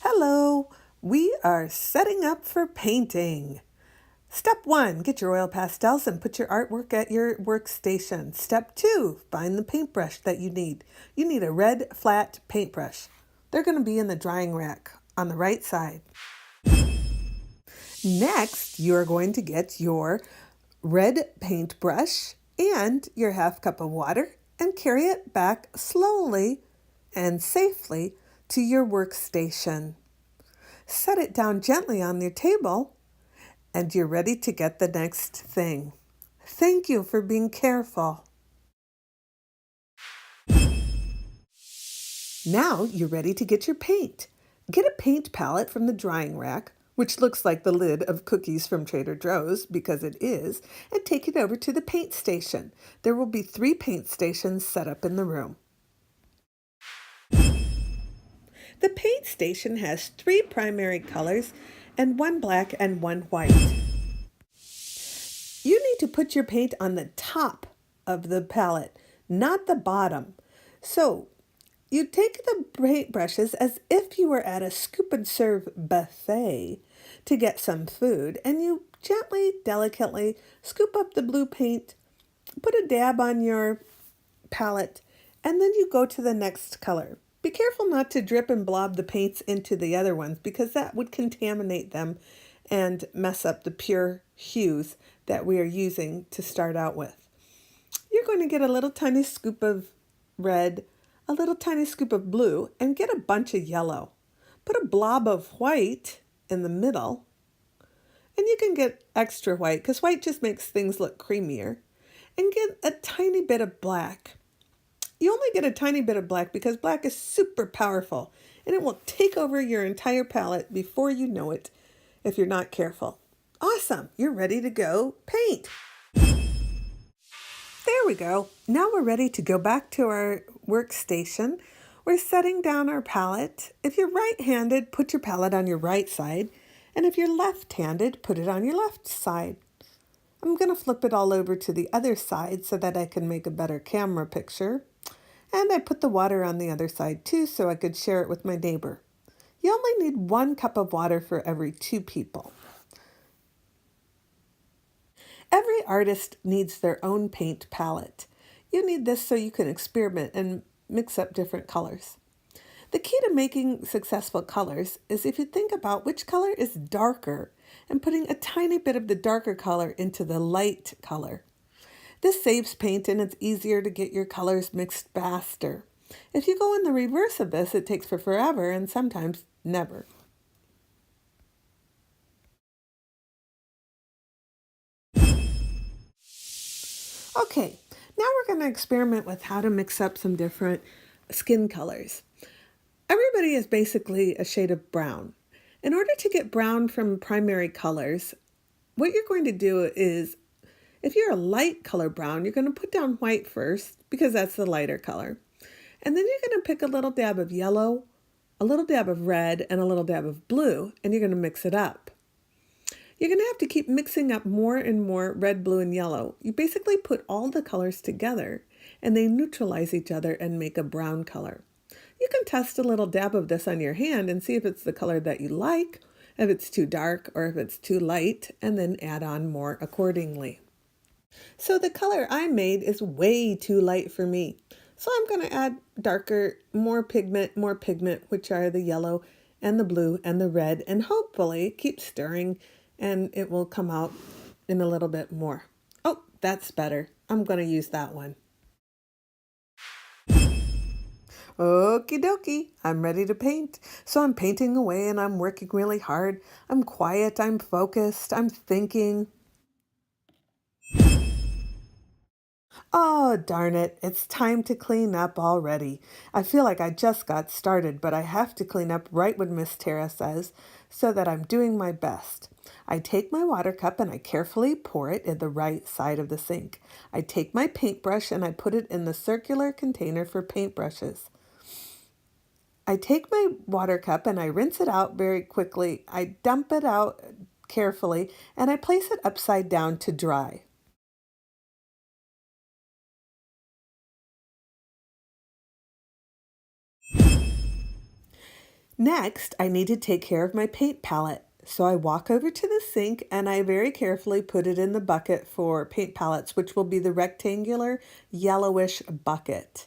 Hello, we are setting up for painting. Step 1, get your oil pastels and put your artwork at your workstation. Step 2, find the paintbrush that you need. You need a red flat paintbrush. They're going to be in the drying rack on the right side. Next, you're going to get your red paintbrush and your half cup of water and carry it back slowly and safely to your workstation. Set it down gently on your table, and you're ready to get the next thing. Thank you for being careful. Now you're ready to get your paint. Get a paint palette from the drying rack, which looks like the lid of cookies from Trader Joe's because it is, and take it over to the paint station. There will be 3 paint stations set up in the room. The paint station has 3 primary colors and 1 black and 1 white. You need to put your paint on the top of the palette, not the bottom. So you take the paint brushes as if you were at a scoop and serve buffet to get some food, and you gently, delicately scoop up the blue paint, put a dab on your palette, and then you go to the next color. Be careful not to drip and blob the paints into the other ones because that would contaminate them and mess up the pure hues that we are using to start out with. You're going to get a little tiny scoop of red, a little tiny scoop of blue, and get a bunch of yellow. Put a blob of white in the middle, and you can get extra white because white just makes things look creamier, and get a tiny bit of black. You only get a tiny bit of black because black is super powerful and it will take over your entire palette before you know it if you're not careful. Awesome, you're ready to go paint. There we go. Now we're ready to go back to our workstation. We're setting down our palette. If you're right-handed, put your palette on your right side. And if you're left-handed, put it on your left side. I'm going to flip it all over to the other side so that I can make a better camera picture. And I put the water on the other side too so I could share it with my neighbor. You only need 1 cup of water for every 2 people. Every artist needs their own paint palette. You need this so you can experiment and mix up different colors. The key to making successful colors is if you think about which color is darker and putting a tiny bit of the darker color into the light color. This saves paint and it's easier to get your colors mixed faster. If you go in the reverse of this, it takes forever and sometimes never. Okay, now we're going to experiment with how to mix up some different skin colors. Everybody is basically a shade of brown. In order to get brown from primary colors, what you're going to do is, if you're a light color brown, you're going to put down white first because that's the lighter color. And then you're going to pick a little dab of yellow, a little dab of red, and a little dab of blue, and you're going to mix it up. You're going to have to keep mixing up more and more red, blue, and yellow. You basically put all the colors together and they neutralize each other and make a brown color. You can test a little dab of this on your hand and see if it's the color that you like, if it's too dark or if it's too light, and then add on more accordingly. So the color I made is way too light for me. So I'm going to add darker, more pigment, which are the yellow and the blue and the red, and hopefully keep stirring and it will come out in a little bit more. Oh, that's better. I'm going to use that one. Okie dokie, I'm ready to paint. So I'm painting away and I'm working really hard. I'm quiet, I'm focused, I'm thinking. Oh, darn it, it's time to clean up already. I feel like I just got started, but I have to clean up right when Miss Tara says, so that I'm doing my best. I take my water cup and I carefully pour it in the right side of the sink. I take my paintbrush and I put it in the circular container for paintbrushes. I take my water cup and I rinse it out very quickly. I dump it out carefully and I place it upside down to dry. Next, I need to take care of my paint palette. So I walk over to the sink and I very carefully put it in the bucket for paint palettes, which will be the rectangular yellowish bucket.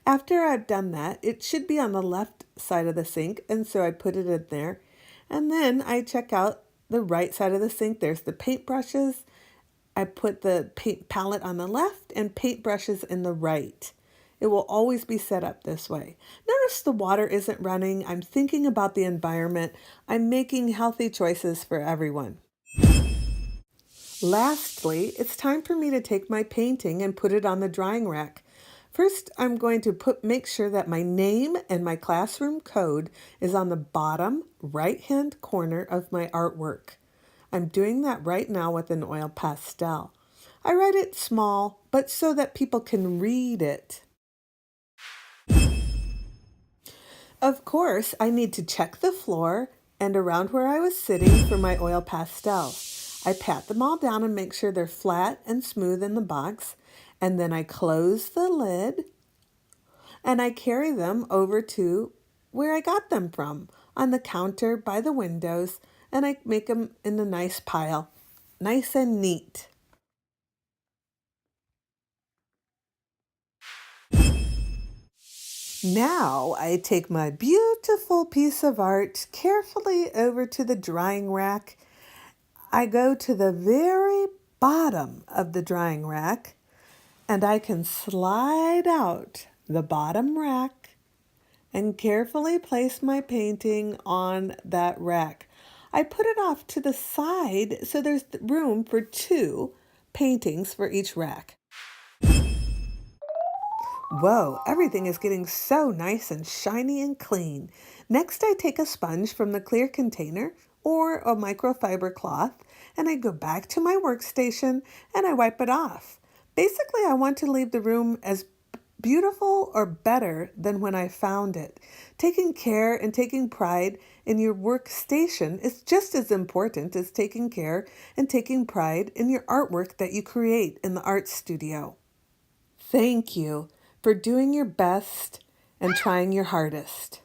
After I've done that, it should be on the left side of the sink, and so I put it in there. And then I check out the right side of the sink. There's the paint brushes. I put the paint palette on the left and paint brushes in the right. It will always be set up this way. Notice the water isn't running. I'm thinking about the environment. I'm making healthy choices for everyone. Lastly, it's time for me to take my painting and put it on the drying rack. First, I'm going to make sure that my name and my classroom code is on the bottom right-hand corner of my artwork. I'm doing that right now with an oil pastel. I write it small, but so that people can read it. Of course, I need to check the floor and around where I was sitting for my oil pastels. I pat them all down and make sure they're flat and smooth in the box, and then I close the lid and I carry them over to where I got them from, on the counter by the windows, and I make them in a nice pile, nice and neat. Now I take my beautiful piece of art carefully over to the drying rack. I go to the very bottom of the drying rack and I can slide out the bottom rack and carefully place my painting on that rack. I put it off to the side so there's room for 2 paintings for each rack. Whoa, everything is getting so nice and shiny and clean. Next, I take a sponge from the clear container or a microfiber cloth and I go back to my workstation and I wipe it off. Basically, I want to leave the room as beautiful or better than when I found it. Taking care and taking pride in your workstation is just as important as taking care and taking pride in your artwork that you create in the art studio. Thank you for doing your best and trying your hardest.